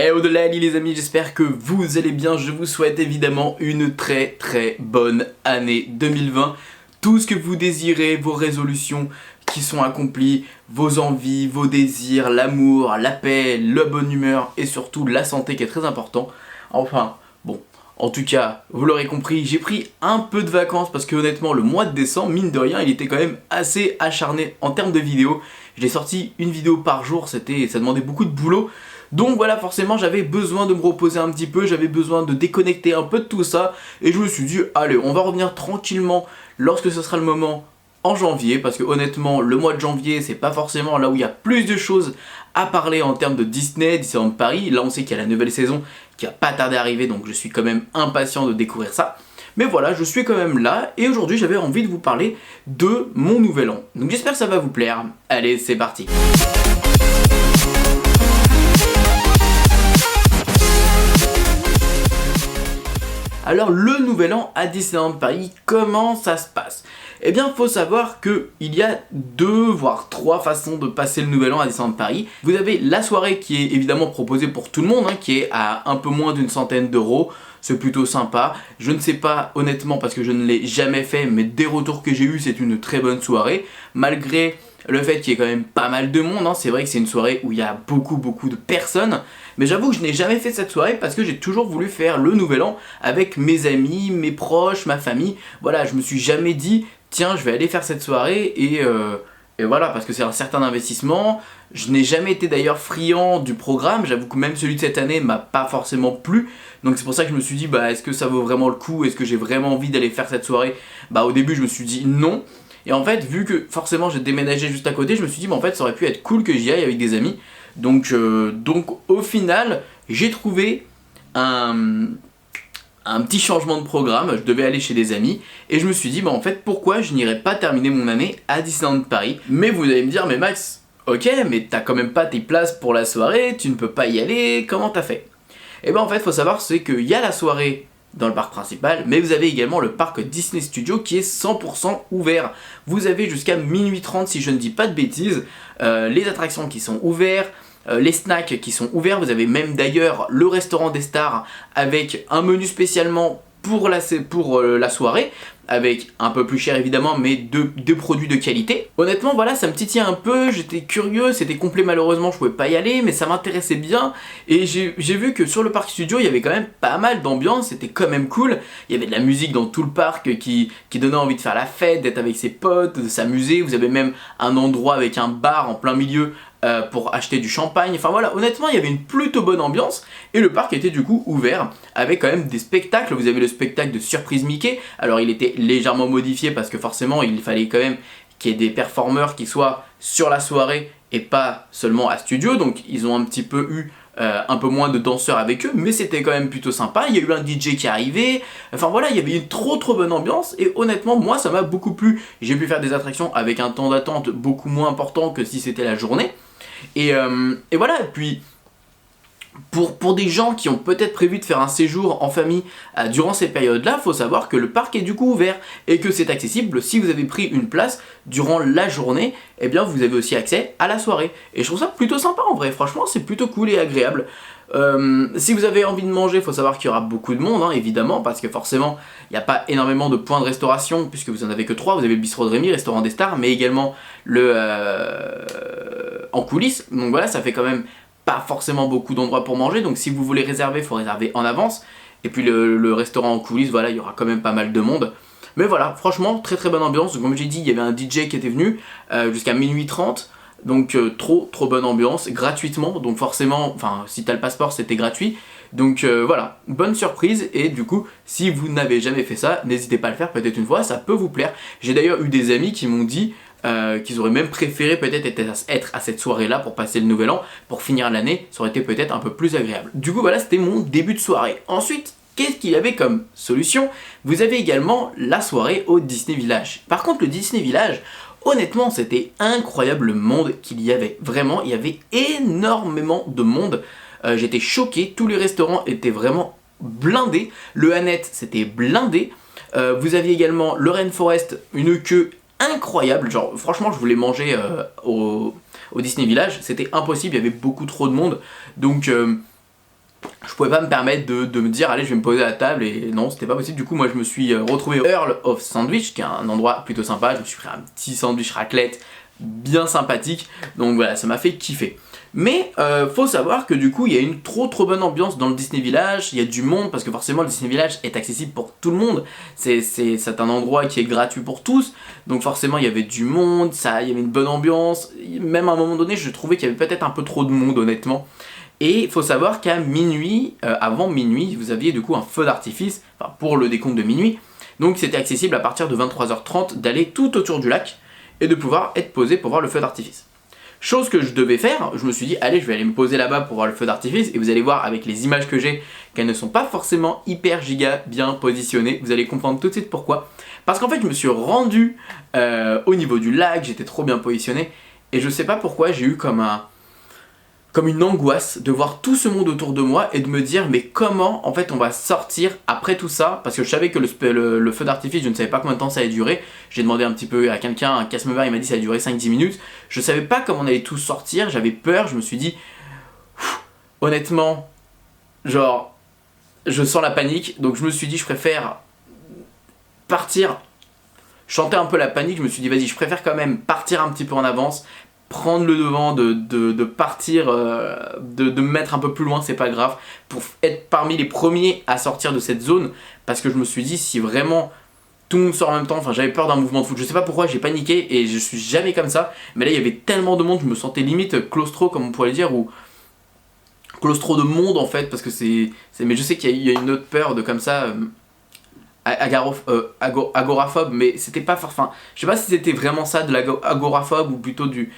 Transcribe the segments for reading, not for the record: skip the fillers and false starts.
Hey au-delà les amis, j'espère que vous allez bien, je vous souhaite évidemment une très bonne année 2020. Tout ce que vous désirez, vos résolutions qui sont accomplies, vos envies, vos désirs, l'amour, la paix, la bonne humeur et surtout la santé qui est très important. Enfin, bon, en tout cas, vous l'aurez compris, j'ai pris un peu de vacances parce que honnêtement le mois de décembre, mine de rien, il était quand même assez acharné en termes de vidéos. J'ai sorti une vidéo par jour, ça demandait beaucoup de boulot. Donc voilà, forcément j'avais besoin de me reposer un petit peu, j'avais besoin de déconnecter un peu de tout ça. Et je me suis dit, allez, on va revenir tranquillement lorsque ce sera le moment en janvier. Parce que honnêtement, le mois de janvier, c'est pas forcément là où il y a plus de choses à parler en termes de Disneyland Paris. Là on sait qu'il y a la nouvelle saison qui va pas tarder à arriver, donc je suis quand même impatient de découvrir ça. Mais voilà, je suis quand même là, et aujourd'hui j'avais envie de vous parler de mon nouvel an. Donc j'espère que ça va vous plaire. Allez, c'est parti. Alors le nouvel an à Disneyland Paris, comment ça se passe? Eh bien, faut savoir qu'il y a 2 voire 3 façons de passer le nouvel an à Disneyland Paris. Vous avez la soirée qui est évidemment proposée pour tout le monde, qui est à un peu moins d'une centaine d'euros. C'est plutôt sympa. Je ne sais pas honnêtement parce que je ne l'ai jamais fait, mais des retours que j'ai eu, c'est une très bonne soirée. Malgré le fait qu'il y ait quand même pas mal de monde, c'est vrai que c'est une soirée où il y a beaucoup de personnes. Mais j'avoue que je n'ai jamais fait cette soirée parce que j'ai toujours voulu faire le nouvel an avec mes amis, mes proches, ma famille. Voilà, je me suis jamais dit, tiens, je vais aller faire cette soirée et voilà, parce que c'est un certain investissement. Je n'ai jamais été d'ailleurs friand du programme, j'avoue que même celui de cette année m'a pas forcément plu. Donc c'est pour ça que je me suis dit, est-ce que ça vaut vraiment le coup? Est-ce que j'ai vraiment envie d'aller faire cette soirée? Au début je me suis dit non. Et en fait, vu que forcément j'ai déménagé juste à côté, je me suis dit, en fait ça aurait pu être cool que j'y aille avec des amis. Donc au final, j'ai trouvé un petit changement de programme. Je devais aller chez des amis et je me suis dit, en fait, pourquoi je n'irais pas terminer mon année à Disneyland Paris? Mais vous allez me dire, mais Max, ok, mais t'as quand même pas tes places pour la soirée, tu ne peux pas y aller, comment t'as fait? Et en fait, faut savoir, c'est qu'il y a la soirée dans le parc principal, mais vous avez également le parc Disney Studios qui est 100% ouvert. Vous avez jusqu'à minuit 30 si je ne dis pas de bêtises, les attractions qui sont ouvertes, les snacks qui sont ouverts, vous avez même d'ailleurs le restaurant des stars avec un menu spécialement pour la soirée, avec un peu plus cher évidemment, mais deux produits de qualité. Honnêtement voilà, ça me titillait un peu, j'étais curieux, c'était complet malheureusement, je pouvais pas y aller, mais ça m'intéressait bien, et j'ai vu que sur le parc studio, il y avait quand même pas mal d'ambiance, c'était quand même cool, il y avait de la musique dans tout le parc qui donnait envie de faire la fête, d'être avec ses potes, de s'amuser, vous avez même un endroit avec un bar en plein milieu pour acheter du champagne, enfin voilà, honnêtement il y avait une plutôt bonne ambiance et le parc était du coup ouvert avec quand même des spectacles. Vous avez le spectacle de Surprise Mickey, alors il était légèrement modifié parce que forcément il fallait quand même qu'il y ait des performeurs qui soient sur la soirée et pas seulement à studio, donc ils ont un petit peu eu un peu moins de danseurs avec eux, mais c'était quand même plutôt sympa. Il y a eu un DJ qui est arrivé, enfin voilà, il y avait une trop bonne ambiance et honnêtement moi ça m'a beaucoup plu. J'ai pu faire des attractions avec un temps d'attente beaucoup moins important que si c'était la journée. Et voilà, et puis pour des gens qui ont peut-être prévu de faire un séjour en famille durant cette période-là, faut savoir que le parc est du coup ouvert et que c'est accessible. Si vous avez pris une place durant la journée, eh bien vous avez aussi accès à la soirée. Et je trouve ça plutôt sympa en vrai, franchement c'est plutôt cool et agréable. Si vous avez envie de manger, il faut savoir qu'il y aura beaucoup de monde, évidemment, parce que forcément, il n'y a pas énormément de points de restauration, puisque vous en avez que 3, vous avez le bistrot de Rémy, restaurant des stars, mais également le en coulisses, donc voilà, ça fait quand même pas forcément beaucoup d'endroits pour manger, donc si vous voulez réserver, il faut réserver en avance, et puis le restaurant en coulisses, voilà, il y aura quand même pas mal de monde. Mais voilà, franchement, très bonne ambiance, comme j'ai dit, il y avait un DJ qui était venu jusqu'à minuit 30, donc trop bonne ambiance, gratuitement, donc forcément, enfin si t'as le passeport c'était gratuit, donc voilà, bonne surprise. Et du coup si vous n'avez jamais fait ça, n'hésitez pas à le faire peut-être une fois, ça peut vous plaire. J'ai d'ailleurs eu des amis qui m'ont dit qu'ils auraient même préféré peut-être être à cette soirée là pour passer le nouvel an, pour finir l'année, ça aurait été peut-être un peu plus agréable. Du coup voilà, c'était mon début de soirée. Ensuite, qu'est-ce qu'il y avait comme solution? Vous avez également la soirée au Disney Village. Par contre le Disney Village, honnêtement c'était incroyable le monde qu'il y avait. Vraiment, il y avait énormément de monde. J'étais choqué, tous les restaurants étaient vraiment blindés. Le Annette c'était blindé. Vous aviez également le Rainforest, une queue incroyable. Genre franchement je voulais manger au Disney Village, c'était impossible, il y avait beaucoup trop de monde. Donc je pouvais pas me permettre de me dire allez je vais me poser à la table, et non c'était pas possible. Du coup moi je me suis retrouvé au Earl of Sandwich, qui est un endroit plutôt sympa. Je me suis pris un petit sandwich raclette bien sympathique, donc voilà, ça m'a fait kiffer. Mais faut savoir que du coup il y a une trop bonne ambiance dans le Disney Village. Il y a du monde parce que forcément le Disney Village est accessible pour tout le monde. C'est un endroit qui est gratuit pour tous, donc forcément il y avait du monde, il y avait une bonne ambiance. Même à un moment donné je trouvais qu'il y avait peut-être un peu trop de monde honnêtement. Et il faut savoir qu'à minuit, avant minuit, vous aviez du coup un feu d'artifice, enfin pour le décompte de minuit. Donc c'était accessible à partir de 23h30 d'aller tout autour du lac et de pouvoir être posé pour voir le feu d'artifice. Chose que je devais faire, je me suis dit allez je vais aller me poser là-bas pour voir le feu d'artifice, et vous allez voir avec les images que j'ai qu'elles ne sont pas forcément hyper giga bien positionnées. Vous allez comprendre tout de suite pourquoi. Parce qu'en fait je me suis rendu au niveau du lac, j'étais trop bien positionné, et je sais pas pourquoi j'ai eu comme une angoisse de voir tout ce monde autour de moi et de me dire mais comment en fait on va sortir après tout ça, parce que je savais que le feu d'artifice, je ne savais pas combien de temps ça allait durer. J'ai demandé un petit peu à quelqu'un, un casse-meuvert, il m'a dit ça allait durer 5-10 minutes. Je savais pas comment on allait tous sortir, j'avais peur, je me suis dit honnêtement genre je sens la panique, donc je me suis dit je préfère partir, chanter un peu la panique. Je me suis dit vas-y je préfère quand même partir un petit peu en avance, prendre le devant, de partir, de me mettre un peu plus loin, c'est pas grave, pour être parmi les premiers à sortir de cette zone, parce que je me suis dit si vraiment tout le monde sort en même temps, enfin j'avais peur d'un mouvement de foot, je sais pas pourquoi, j'ai paniqué et je suis jamais comme ça, mais là il y avait tellement de monde, je me sentais limite claustro comme on pourrait le dire, ou claustro de monde en fait, parce que mais je sais qu'il y a une autre peur de comme ça, agoraphobe, mais c'était pas enfin je sais pas si c'était vraiment ça de l'agoraphobe ou plutôt du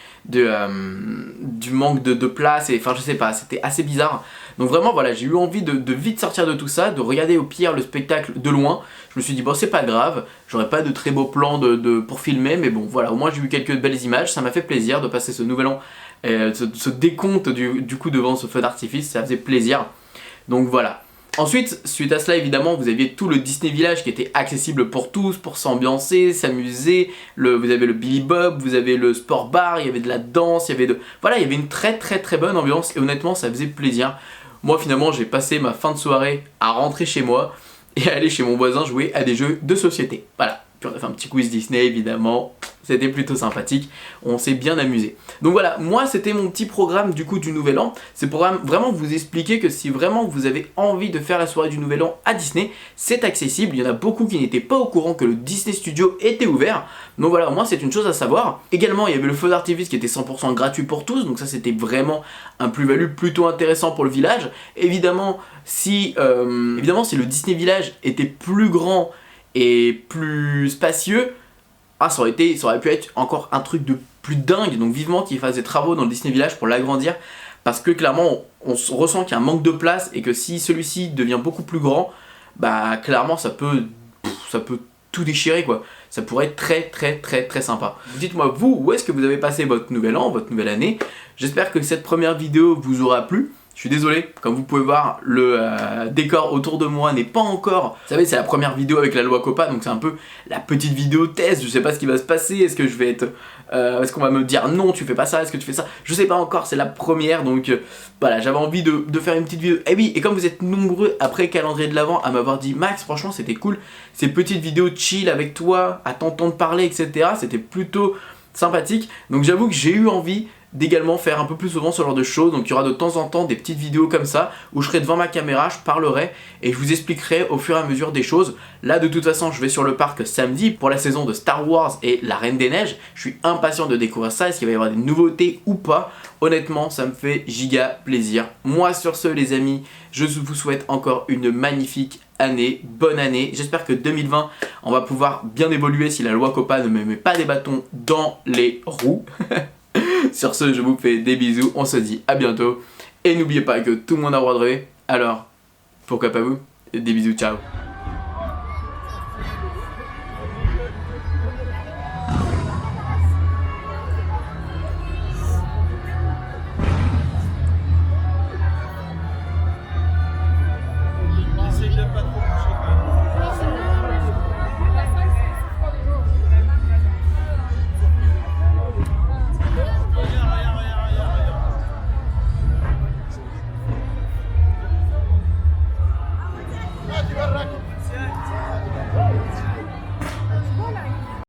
manque de place, et enfin je sais pas, c'était assez bizarre. Donc vraiment voilà, j'ai eu envie de vite sortir de tout ça, de regarder au pire le spectacle de loin. Je me suis dit bon c'est pas grave, j'aurais pas de très beaux plans pour filmer, mais bon voilà, au moins j'ai eu quelques belles images, ça m'a fait plaisir de passer ce nouvel an, ce décompte du coup devant ce feu d'artifice, ça faisait plaisir. Donc voilà. Ensuite, suite à cela, évidemment, vous aviez tout le Disney Village qui était accessible pour tous, pour s'ambiancer, s'amuser. Vous avez le Billy Bob, vous avez le Sport Bar, il y avait de la danse, voilà, il y avait une très bonne ambiance, et honnêtement, ça faisait plaisir. Moi, finalement, j'ai passé ma fin de soirée à rentrer chez moi et à aller chez mon voisin jouer à des jeux de société. Voilà, puis on a fait un petit quiz Disney, évidemment. C'était plutôt sympathique, on s'est bien amusé. Donc voilà, moi c'était mon petit programme du coup du Nouvel An. C'est pour vraiment vous expliquer que si vraiment vous avez envie de faire la soirée du Nouvel An à Disney, c'est accessible. Il y en a beaucoup qui n'étaient pas au courant que le Disney Studio était ouvert. Donc voilà, moi c'est une chose à savoir. Également il y avait le feu d'artifice qui était 100% gratuit pour tous, donc ça c'était vraiment un plus-value plutôt intéressant pour le village. Évidemment si le Disney Village était plus grand et plus spacieux, ça aurait pu être encore un truc de plus dingue, donc vivement qu'ils fassent des travaux dans le Disney Village pour l'agrandir, parce que clairement on ressent qu'il y a un manque de place, et que si celui-ci devient beaucoup plus grand, bah clairement ça peut tout déchirer quoi. Ça pourrait être très sympa. Dites-moi vous, où est-ce que vous avez passé votre nouvel an, votre nouvelle année. J'espère que cette première vidéo vous aura plu. Je suis désolé, comme vous pouvez voir, le décor autour de moi n'est pas encore... Vous savez, c'est la première vidéo avec la loi COPPA, donc c'est un peu la petite vidéo test. Je sais pas ce qui va se passer, est-ce que je vais être... est-ce qu'on va me dire non, tu fais pas ça, est-ce que tu fais ça? Je sais pas encore, c'est la première, donc voilà, j'avais envie de faire une petite vidéo. Et oui, et comme vous êtes nombreux après calendrier de l'Avent à m'avoir dit Max, franchement c'était cool, ces petites vidéos chill avec toi, à t'entendre parler, etc. C'était plutôt sympathique, donc j'avoue que j'ai eu envie d'également faire un peu plus souvent ce genre de choses. Donc il y aura de temps en temps des petites vidéos comme ça où je serai devant ma caméra, je parlerai et je vous expliquerai au fur et à mesure des choses. Là de toute façon je vais sur le parc samedi pour la saison de Star Wars et la Reine des Neiges. Je suis impatient de découvrir ça, est-ce qu'il va y avoir des nouveautés ou pas. Honnêtement ça me fait giga plaisir. Moi sur ce les amis, je vous souhaite encore une magnifique année, bonne année. J'espère que 2020 on va pouvoir bien évoluer si la loi COPPA ne me met pas des bâtons dans les roues. Sur ce, je vous fais des bisous, on se dit à bientôt. Et n'oubliez pas que tout le monde a le droit de rêver, alors pourquoi pas vous? Des bisous, ciao.